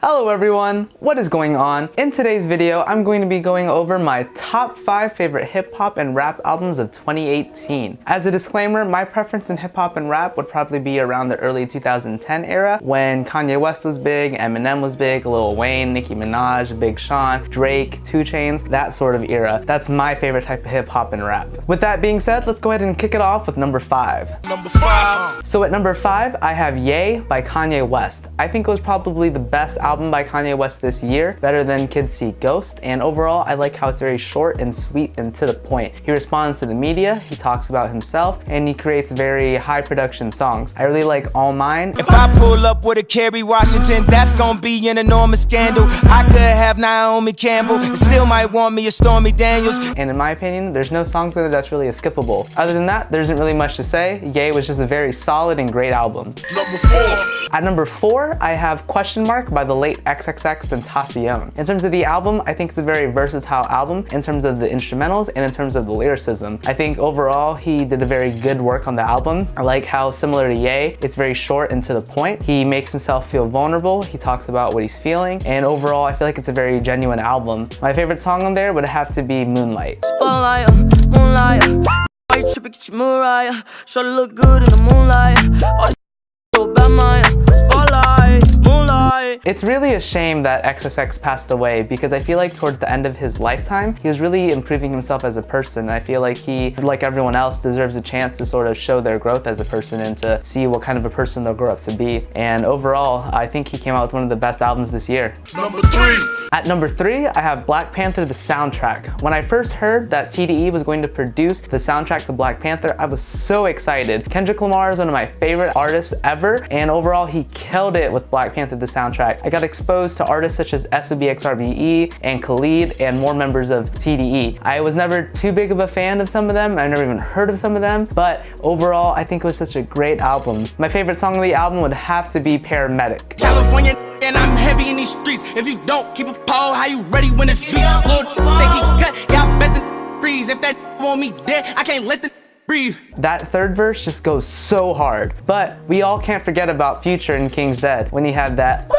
Hello everyone, what is going on? In today's video, I'm going to be going over my top 5 favorite hip hop and rap albums of 2018. As a disclaimer, my preference in hip hop and rap would probably be around the early 2010 era when Kanye West was big, Eminem was big, Lil Wayne, Nicki Minaj, Big Sean, Drake, 2 Chainz, that sort of era. That's my favorite type of hip hop and rap. With that being said, let's go ahead and kick it off with number 5. So at number 5, I have Ye by Kanye West. I think it was probably the best album by Kanye West this year, better than Kids See Ghost, and overall I like how it's very short and sweet and to the point. He responds to the media, he talks about himself, and he creates very high production songs. I really like All Mine. If I pull up with a Kerry Washington, that's gonna be an enormous scandal. I could have Naomi Campbell, and still might want me a Stormy Daniels. And in my opinion, there's no songs in it that's really a skippable. Other than that, there isn't really much to say. Ye was just a very solid and great album. At number 4, I have Question Mark by the late XXXTentacion. In terms of the album, I think it's a very versatile album in terms of the instrumentals and in terms of the lyricism. I think overall he did a very good work on the album. I like how, similar to Ye, it's very short and to the point. He makes himself feel vulnerable, he talks about what he's feeling, and overall I feel like it's a very genuine album. My favorite song on there would have to be Moonlight. Spotlight, moonlight, why you tripping, get your Mariah? Sure to look good in the moonlight. Spotlight, moonlight. It's really a shame that XXX passed away because I feel like towards the end of his lifetime, he was really improving himself as a person. I feel like he, like everyone else, deserves a chance to sort of show their growth as a person and to see what kind of a person they'll grow up to be. And overall, I think he came out with one of the best albums this year. Number 3. At number 3, I have Black Panther, the soundtrack. When I first heard that TDE was going to produce the soundtrack to Black Panther, I was so excited. Kendrick Lamar is one of my favorite artists ever, and overall he killed it with Black Panther, the soundtrack. I got exposed to artists such as SOBXRBE and Khalid and more members of TDE. I was never too big of a fan of some of them, I've never even heard of some of them, but overall I think it was such a great album. My favorite song of the album would have to be Paramedic. California and I'm heavy in these streets. If you don't keep a pole, how you ready when it's beat? Little they keep cut, y'all bet the freeze. If that want me dead, I can't let the breathe. That third verse just goes so hard. But we all can't forget about Future in King's Dead when he had that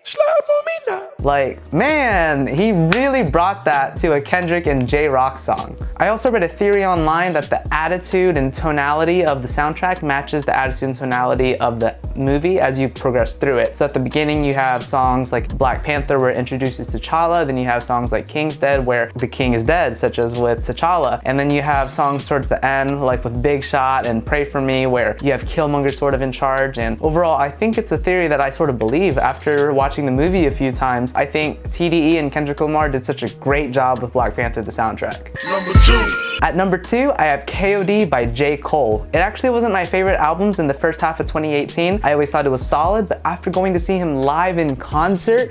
Slide on me now. like, man, he really brought that to a Kendrick and J-Rock song. I also read a theory online that the attitude and tonality of the soundtrack matches the attitude and tonality of the movie as you progress through it. So at the beginning you have songs like Black Panther where it introduces T'Challa, then you have songs like King's Dead where the king is dead, such as with T'Challa, and then you have songs towards the end like with Big Shot and Pray For Me where you have Killmonger sort of in charge. And overall I think it's a theory that I sort of believe after watching the movie a few times. I think TDE and Kendrick Lamar did such a great job with Black Panther, the soundtrack. Number 2. At number 2, I have KOD by J. Cole. It actually wasn't my favorite albums in the first half of 2018. I always thought it was solid, but after going to see him live in concert,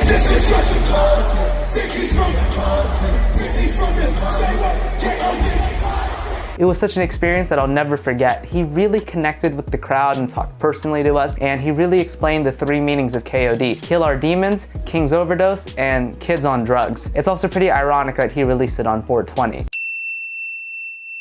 it was such an experience that I'll never forget. He really connected with the crowd and talked personally to us, and he really explained the 3 meanings of KOD. Kill Our Demons, King's Overdose, and Kids on Drugs. It's also pretty ironic that he released it on 420.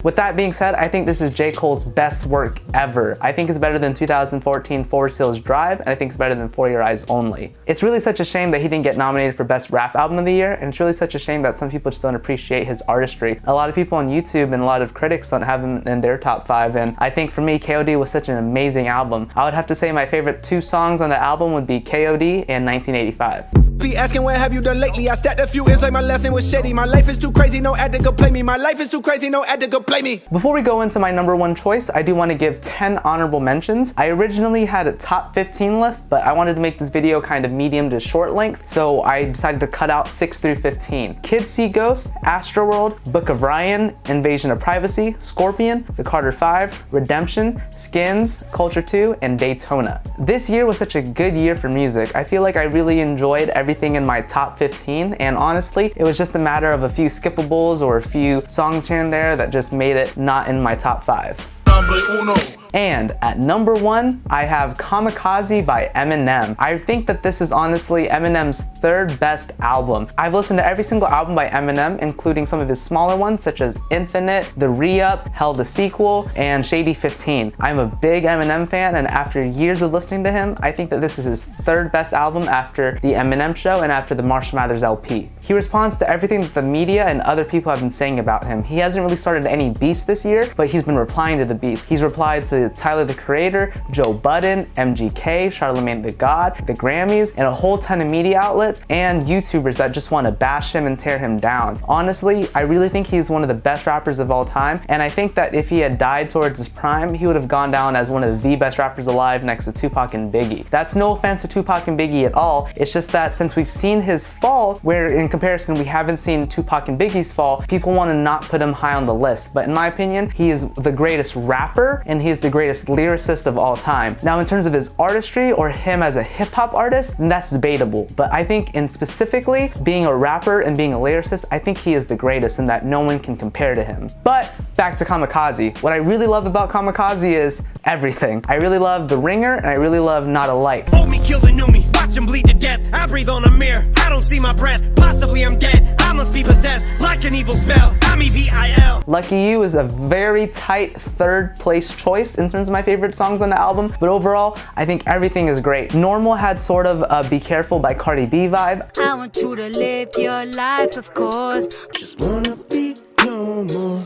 With that being said, I think this is J. Cole's best work ever. I think it's better than 2014 Forest Hills Drive, and I think it's better than For Your Eyes Only. It's really such a shame that he didn't get nominated for Best Rap Album of the Year, and it's really such a shame that some people just don't appreciate his artistry. A lot of people on YouTube and a lot of critics don't have him in their top 5, and I think for me, KOD was such an amazing album. I would have to say my favorite 2 songs on the album would be KOD and 1985. Be asking what have you done lately? I stacked a few, it's like my lesson was shady. My life is too crazy, no ad to go play me. My life is too crazy, no ad to go play me. Before we go into my number 1 choice, I do want to give 10 honorable mentions. I originally had a top 15 list, but I wanted to make this video kind of medium to short length, so I decided to cut out 6 through 15. Kids See Ghost, Astroworld, Book of Ryan, Invasion of Privacy, Scorpion, The Carter 5, Redemption, Skins, Culture 2, and Daytona. This year was such a good year for music. I feel like I really enjoyed everything in my top 15, and honestly, it was just a matter of a few skippables or a few songs here and there that just made it not in my top 5. Number 1. And at number 1, I have Kamikaze by Eminem. I think that this is honestly Eminem's third best album. I've listened to every single album by Eminem, including some of his smaller ones such as Infinite, The Re-Up, Hell the Sequel, and Shady 15. I'm a big Eminem fan, and after years of listening to him, I think that this is his third best album after The Eminem Show and after the Marshall Mathers LP. He responds to everything that the media and other people have been saying about him. He hasn't really started any beefs this year, but he's been replying to the beefs. He's replied to Tyler the Creator, Joe Budden, MGK, Charlamagne the God, the Grammys, and a whole ton of media outlets and YouTubers that just want to bash him and tear him down. Honestly, I really think he's one of the best rappers of all time, and I think that if he had died towards his prime, he would have gone down as one of the best rappers alive next to Tupac and Biggie. That's no offense to Tupac and Biggie at all, it's just that since we've seen his fall, where in comparison we haven't seen Tupac and Biggie's fall, people want to not put him high on the list. But in my opinion, he is the greatest rapper and he is the greatest lyricist of all time. Now in terms of his artistry or him as a hip-hop artist, then that's debatable. But I think in specifically being a rapper and being a lyricist, I think he is the greatest and that no one can compare to him. But back to Kamikaze. What I really love about Kamikaze is everything. I really love The Ringer and I really love Not Alike. Hold me, kill the new me, watch him bleed to death. I breathe on a mirror, I don't see my breath. Possibly I'm dead, I must be possessed like an evil spell. I'm EVIL. Lucky You is a very tight third place choice in terms of my favorite songs on the album, but overall, I think everything is great. Normal had sort of a Be Careful by Cardi B vibe. I want you to live your life, of course. Just wanna be normal.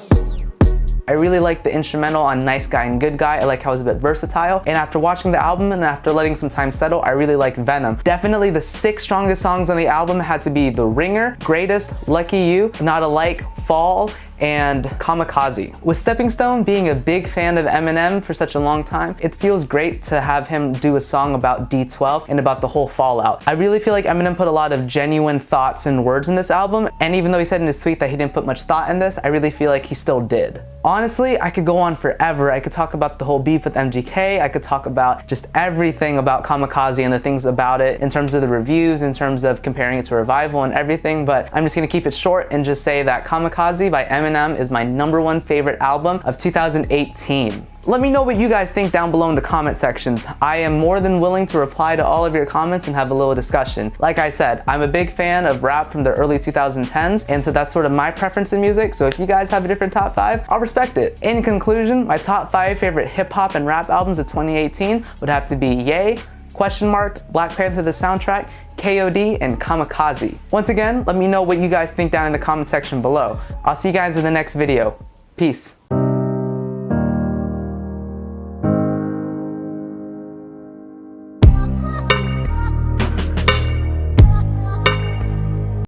I really like the instrumental on Nice Guy and Good Guy. I like how it's a bit versatile. And after watching the album and after letting some time settle, I really like Venom. Definitely the 6 strongest songs on the album had to be The Ringer, Greatest, Lucky You, Not Alike, Fall, and Kamikaze. With Stepping Stone being a big fan of Eminem for such a long time, it feels great to have him do a song about D12 and about the whole fallout. I really feel like Eminem put a lot of genuine thoughts and words in this album, and even though he said in his tweet that he didn't put much thought in this, I really feel like he still did. Honestly, I could go on forever. I could talk about the whole beef with MGK, I could talk about just everything about Kamikaze and the things about it in terms of the reviews, in terms of comparing it to Revival and everything, but I'm just gonna keep it short and just say that Kamikaze by Eminem is my #1 favorite album of 2018. Let me know what you guys think down below in the comment sections. I am more than willing to reply to all of your comments and have a little discussion. Like I said, I'm a big fan of rap from the early 2010s, and so that's sort of my preference in music, so if you guys have a different top 5, I'll respect it. In conclusion, my top 5 favorite hip-hop and rap albums of 2018 would have to be Ye, Black Panther the soundtrack, KOD, and Kamikaze. Once again, let me know what you guys think down in the comment section below. I'll see you guys in the next video. Peace.